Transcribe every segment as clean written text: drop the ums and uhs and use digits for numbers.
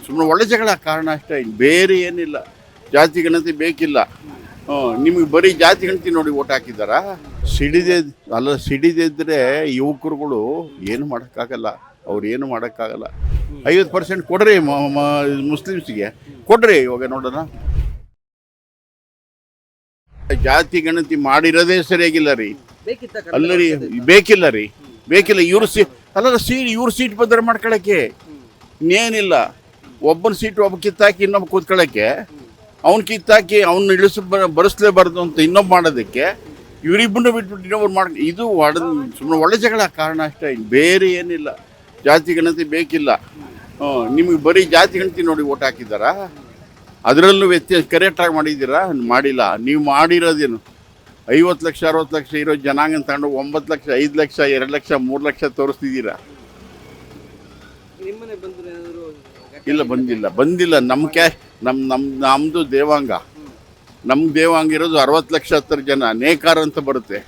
ಸುಮ್ಮನೆ ಒಳ್ಳೆ ಜಗಳ ಕಾರಣ ಅಷ್ಟೇ, ಬೇರೆ ಏನಿಲ್ಲ. ಜಾತಿ ಗಣತಿ ಬೇಕಿಲ್ಲ. ನಿಮಗೆ ಬರೀ ಜಾತಿ ಗಣತಿ ನೋಡಿ ಓಟ್ ಹಾಕಿದಾರಾ? ಸಿಡಿದಿದ್ರೆ ಯುವಕರುಗಳು ಏನು ಮಾಡೋಕ್ಕಾಗಲ್ಲ, ಅವ್ರು ಏನು ಮಾಡೋಕ್ಕಾಗಲ್ಲ. 50% ಕೊಡ್ರಿ ಮುಸ್ಲಿಮ್ಸ್ಗೆ ಕೊಡ್ರಿ. ಇವಾಗ ನೋಡೋಣ, ಜಾತಿ ಗಣತಿ ಮಾಡಿರೋದೇ ಸರಿಯಾಗಿಲ್ಲ ರೀ. ಅಲ್ಲ ರೀ, ಬೇಕಿಲ್ಲ ರೀ, ಬೇಕಿಲ್ಲ. ಇವ್ರು ಇವ್ರ ಸೀಟ್ ಬದಲು ಮಾಡ್ಕೊಳಕ್ಕೆ ಇನ್ನೇನಿಲ್ಲ. ಒಬ್ಬನ ಸೀಟ್ ಒಬ್ಬ ಕಿತ್ತಾಕಿ ಇನ್ನೊಬ್ಬ ಕೂತ್ಕೊಳ್ಳೋಕ್ಕೆ, ಅವ್ನು ಕಿತ್ತಾಕಿ ಅವ್ನು ಬರೆಸ್ಲೇಬಾರ್ದು ಅಂತ ಇನ್ನೊಬ್ಬ ಮಾಡೋದಕ್ಕೆ ಇವರಿಬ್ಬರನ್ನ ಬಿಟ್ಬಿಟ್ಟು ಇನ್ನೊಬ್ರು ಇದು ಸುಮ್ಮನೆ ಒಳ್ಳೆ ಜಗಳ ಕಾರಣ ಅಷ್ಟೇ, ಬೇರೆ ಏನಿಲ್ಲ. ಜಾತಿ ಗಣತಿ ಬೇಕಿಲ್ಲ. ನಿಮಗೆ ಬರೀ ಜಾತಿ ಗಣತಿ ನೋಡಿ ಓಟ್ ಹಾಕಿದಾರಾ? ಅದರಲ್ಲೂ ವ್ಯತ್ಯಾಸ ಕರೆಕ್ಟಾಗಿ ಮಾಡಿದ್ದೀರಾ? ಮಾಡಿಲ್ಲ. ನೀವು ಮಾಡಿರೋದೇನು 50 ಲಕ್ಷ 60 ಲಕ್ಷ ಇರೋ ಜನಾಂಗ ತಗೊಂಡು 9 ಲಕ್ಷ 5 ಲಕ್ಷ 2 ಲಕ್ಷ 3 ಲಕ್ಷ ತೋರಿಸ್ತಿದ್ದೀರಾ? ಇಲ್ಲ, ಬಂದಿಲ್ಲ. ನಮ್ಮದು ದೇವಾಂಗ, ಇರೋದು 60 ಲಕ್ಷ 10 ಜನ. ನೇಕಾರ ಅಂತ ಬರುತ್ತೆ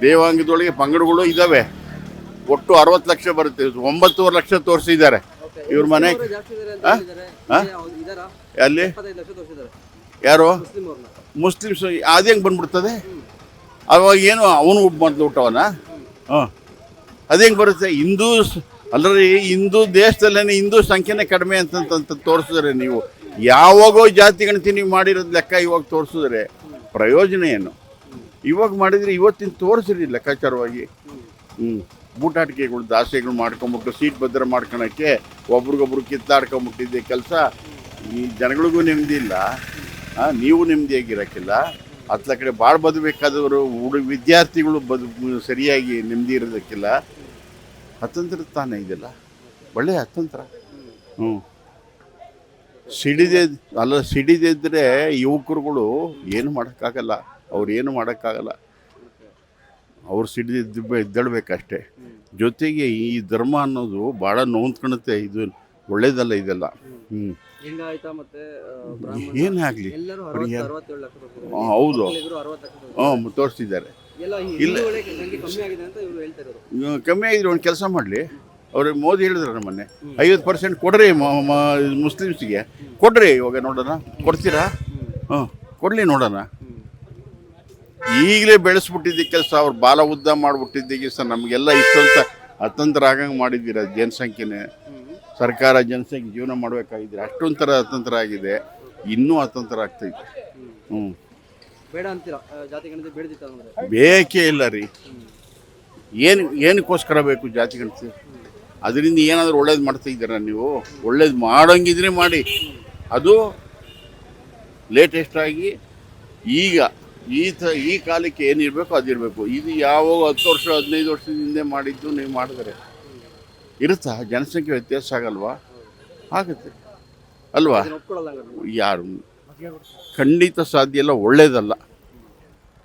ದೇವಾಂಗದೊಳಗೆ, ಪಂಗಡಗಳು ಇದ್ದಾವೆ. ಒಟ್ಟು 60 ಲಕ್ಷ ಬರುತ್ತೆ. 9.5 ಲಕ್ಷ ತೋರಿಸಿದ್ದಾರೆ ಇವ್ರ ಮನೆ. ಅಲ್ಲಿ ಯಾರು ಮುಸ್ಲಿಮ್ಸ್? ಅದು ಹೆಂಗೆ ಬಂದ್ಬಿಡ್ತದೆ? ಅವಾಗ ಏನು ಅವನು ಮೊದಲು ಊಟವನ? ಅದು ಹೆಂಗೆ ಬರುತ್ತೆ? ಅಲ್ಲರಿ, ಹಿಂದೂ ದೇಶದಲ್ಲೇ ಹಿಂದೂ ಸಂಖ್ಯೆನೇ ಕಡಿಮೆ ಅಂತ ತೋರಿಸಿದ್ರೆ ನೀವು ಯಾವಾಗೋ ಜಾತಿ ಗಣತಿ ನೀವು ಮಾಡಿರೋದು ಲೆಕ್ಕ ಇವಾಗ ತೋರಿಸಿದ್ರೆ ಪ್ರಯೋಜನ ಏನು? ಇವಾಗ ಮಾಡಿದರೆ ಇವತ್ತಿನ ತೋರಿಸಿರಿ ಲೆಕ್ಕಾಚಾರವಾಗಿ. ಬೂಟಾಟಿಕೆಗಳು ದಾಸೆಗಳು ಮಾಡ್ಕೊಂಬಿಟ್ಟು ಸೀಟ್ ಭದ್ರ ಮಾಡ್ಕೊಳಕ್ಕೆ ಒಬ್ರಿಗೊಬ್ರು ಕಿತ್ತಾಡ್ಕೊಂಬಿಟ್ಟಿದ್ದೆ ಕೆಲಸ. ಈ ಜನಗಳಿಗೂ ನೆಮ್ಮದಿ ಇಲ್ಲ, ನೀವು ನೆಮ್ಮದಿಯಾಗಿರೋಕ್ಕಿಲ್ಲ. ಹತ್ತಲ ಕಡೆ ಭಾಳ ಬದುಕಬೇಕಾದವರು ವಿದ್ಯಾರ್ಥಿಗಳು ಸರಿಯಾಗಿ ನೆಮ್ಮದಿ ಇರೋದಕ್ಕಿಲ್ಲ. ಅತಂತ್ರ ತಾನೇ ಇದೆಲ್ಲ, ಒಳ್ಳೆಯ ಅತಂತ್ರ. ಸಿಡಿದಿದ್ರೆ ಯುವಕರುಗಳು ಏನು ಮಾಡೋಕ್ಕಾಗಲ್ಲ, ಅವ್ರು ಏನು ಮಾಡೋಕ್ಕಾಗಲ್ಲ. ಅವ್ರು ಎದ್ದೇಳಬೇಕಷ್ಟೇ. ಜೊತೆಗೆ ಈ ಧರ್ಮ ಅನ್ನೋದು ಭಾಳ ನೋಂದ್ಕೊಳುತ್ತೆ. ಇದು ಒಳ್ಳೇದಲ್ಲ ಇದೆಲ್ಲ. ಏನೇ ಆಗಲಿ, ಹೌದು, ತೋರಿಸ್ತಿದ್ದಾರೆ. ಇಲ್ಲ, ಕಮ್ಮಿ ಆಗಿದ್ರೆ ಒಂದು ಕೆಲಸ ಮಾಡಲಿ. ಅವ್ರು ಮೋದಿ ಹೇಳಿದ್ರು ಮೊನ್ನೆ 50% ಕೊಡ್ರಿ ಮುಸ್ಲಿಮ್ಸ್ಗೆ ಕೊಡ್ರಿ. ಇವಾಗ ನೋಡೋಣ, ಕೊಡ್ತೀರಾ? ಕೊಡಲಿ ನೋಡೋಣ. ಈಗಲೇ ಬೆಳೆಸ್ಬಿಟ್ಟಿದ್ದ ಕೆಲಸ, ಅವ್ರು ಬಾಲ ಉದ್ದ ಮಾಡಿಬಿಟ್ಟಿದ್ದಕ್ಕೆ ಸರ್ ನಮಗೆಲ್ಲ ಇಷ್ಟೊಂತ ಅತಂತ್ರ ಆಗಂಗೆ ಮಾಡಿದ್ದೀರ. ಜನಸಂಖ್ಯೆನೇ ಸರ್ಕಾರ ಜನಸಂಖ್ಯೆ ಜೀವನ ಮಾಡಬೇಕಾಗಿದ್ರೆ ಅಷ್ಟೊಂಥರ ಅತಂತ್ರ ಆಗಿದೆ, ಇನ್ನೂ ಅತಂತ್ರ ಆಗ್ತೈತೆ. ಬೇಡ ಅಂತೀರಾ ಜಾತಿ ಗಣತಿ? ಬೇಕೇ ಇಲ್ಲ ರೀ. ಏನಕ್ಕೋಸ್ಕರ ಬೇಕು ಜಾತಿ ಗಣತಿ? ಅದರಿಂದ ಏನಾದರೂ ಒಳ್ಳೇದು ಮಾಡ್ತಾ ಇದ್ದೀರಾ ನೀವು? ಒಳ್ಳೇದು ಮಾಡೋಂಗಿದ್ರೆ ಮಾಡಿ. ಅದು ಲೇಟೆಸ್ಟಾಗಿ ಈಗ ಈ ಕಾಲಕ್ಕೆ ಏನಿರಬೇಕು ಅದಿರಬೇಕು. ಇದು ಯಾವಾಗ 10 ವರ್ಷ 15 ವರ್ಷದ ಹಿಂದೆ ಮಾಡಿದ್ದು ನೀವು ಮಾಡಿದರೆ ಇರುತ್ತಾ? ಜನಸಂಖ್ಯೆ ವ್ಯತ್ಯಾಸ ಆಗಲ್ವಾ? ಆಗುತ್ತೆ ಅಲ್ವಾ? ಯಾರು ಖಂಡಿತ ಸಾಧ್ಯ ಇಲ್ಲ, ಒಳ್ಳೇದಲ್ಲ.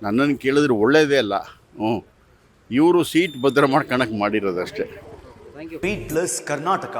ನನ್ನನ್ನು ಕೇಳಿದ್ರೆ ಒಳ್ಳೇದೇ ಅಲ್ಲ. ಇವರು ಸೀಟ್ ಭದ್ರ ಮಾಡ್ಕೊಳಕ್ಕೆ ಮಾಡಿರೋದಷ್ಟೇ. ಬೀಟ್ಲೆಸ್ ಕರ್ನಾಟಕ.